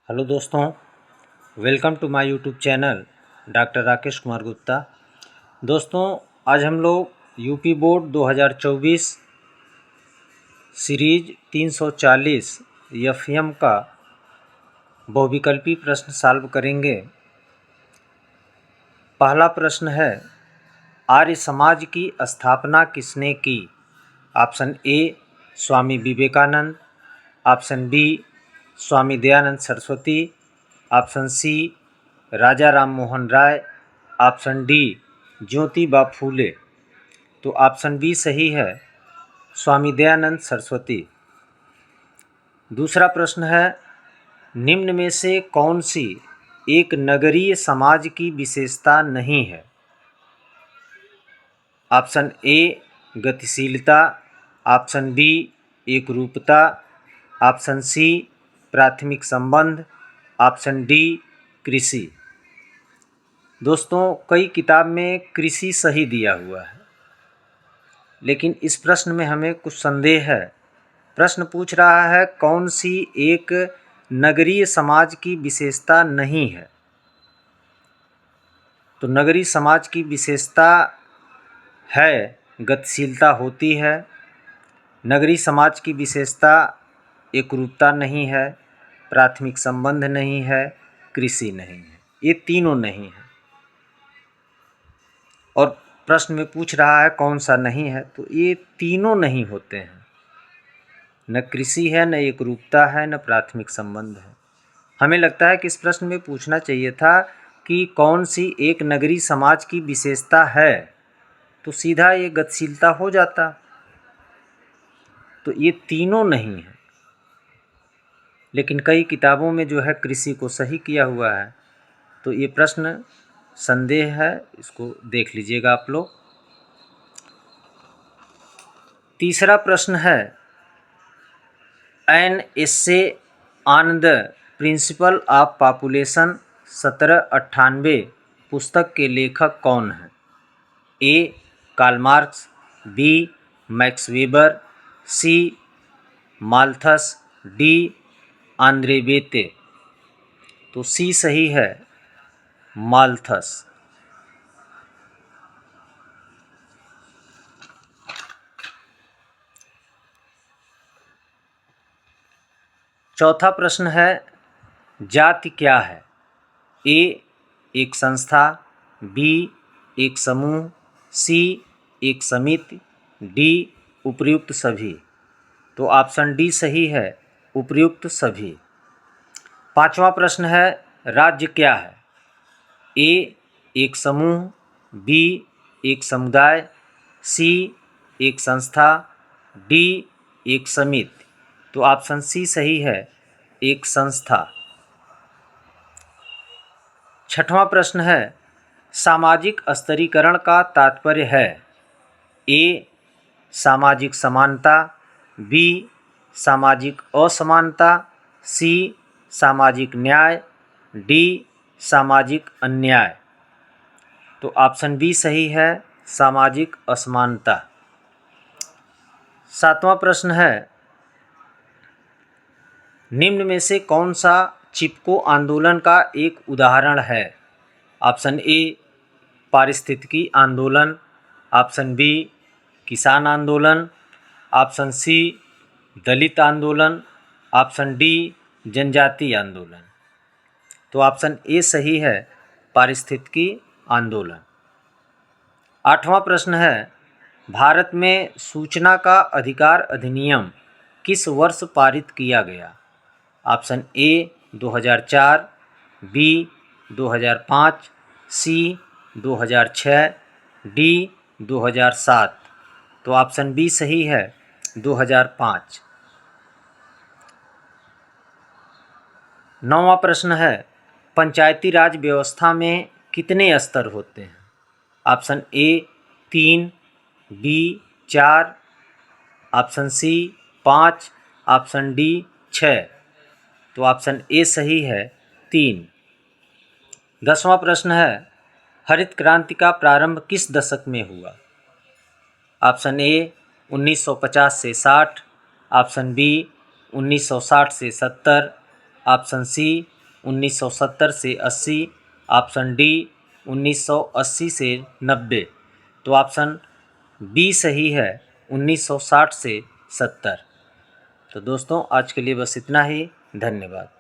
Hello दोस्तों, welcome to my YouTube channel doctor Rakesh Kumar Gupta. दोस्तों, आज हम लोग यूपी बोर्ड 2024 सीरीज 340 एफएम का बहुविकल्पी प्रश्न सॉल्व करेंगे। पहला प्रश्न है, आर्य समाज की स्थापना किसने की? Option A Swami Vivekananda, option B Swami Dayanand Saraswati, option C Raja Ram Mohan Roy, option D Jyotiba Phule. तो ऑप्शन बी सही है, स्वामी दयानंद सरस्वती। दूसरा प्रश्न है, निम्न में से कौन सी एक नगरीय समाज की विशेषता नहीं है? ऑप्शन ए गतिशीलता, ऑप्शन बी एकरूपता, ऑप्शन सी प्राथमिक संबंध, ऑप्शन डी कृषि। दोस्तों, कई किताब में कृषि सही दिया हुआ है, लेकिन इस प्रश्न में हमें कुछ संदेह है। प्रश्न पूछ रहा है कौन सी एक नगरीय समाज की विशेषता नहीं है। तो नगरीय समाज की विशेषता है गतिशीलता होती है, नगरीय समाज की विशेषता एकरूपता नहीं है, प्राथमिक संबंध नहीं है, कृषि नहीं है। ये तीनों नहीं है। और प्रश्न में पूछ रहा है कौन सा नहीं है, तो ये तीनों नहीं होते हैं। न कृषि है, न एकरूपता है, न प्राथमिक संबंध है। हमें लगता है कि इस प्रश्न में पूछना चाहिए था कि कौन सी एक नगरीय समाज की विशेषता है, तो सीधा ये गतिशीलता हो जाता। तो ये तीनों नहीं है, लेकिन कई किताबों में जो है कृषि को सही किया हुआ है। तो ये प्रश्न संदेह है, इसको देख लीजिएगा आप लोग। तीसरा प्रश्न है, an essay on the principle of population 1798 पुस्तक के लेखक कौन हैं? A Karl Marx, B Max Weber, C Malthus, D Andre Beteille. तो सी सही है, माल्थस। चौथा प्रश्न है, जाति क्या है? ए एक संस्था, बी एक समूह, सी एक समिति, डी उपर्युक्त सभी। तो ऑप्शन डी सही है, उपर्युक्त सभी। पांचवा प्रश्न है, राज्य क्या है? ए एक समूह, बी एक समुदाय, सी एक संस्था, डी एक समिति। तो ऑप्शन सी सही है, एक संस्था। छठवां प्रश्न है, सामाजिक स्तरीकरण का तात्पर्य है? ए सामाजिक समानता, बी सामाजिक असमानता, सी सामाजिक न्याय, डी सामाजिक अन्याय। तो ऑप्शन बी सही है, सामाजिक असमानता। सातवां प्रश्न है, निम्न में से कौन सा चिपको आंदोलन का एक उदाहरण है? ऑप्शन ए पारिस्थितिकी आंदोलन, ऑप्शन बी किसान आंदोलन, ऑप्शन सी दलित आंदोलन, ऑप्शन डी जनजातीय आंदोलन। तो ऑप्शन ए सही है, पारिस्थितिकी आंदोलन। आठवां प्रश्न है, भारत में सूचना का अधिकार अधिनियम किस वर्ष पारित किया गया? Option A 2004, B 2005, C 2006, D 2007। तो ऑप्शन बी सही है, 2005। नौवां प्रश्न है, पंचायती राज व्यवस्था में कितने स्तर होते हैं? Option A 3, B 4, option C 5, option D 6। तो ऑप्शन ए सही है, 3। 10वां प्रश्न है, हरित क्रांति का प्रारंभ किस दशक में हुआ? ऑप्शन ए 1950 से 60, ऑप्शन बी 1960 से 70, ऑप्शन सी 1970 से 80, ऑप्शन डी 1980 से 90। तो ऑप्शन बी सही है, 1960 से 70। तो दोस्तों आज के लिए बस इतना ही। धन्यवाद।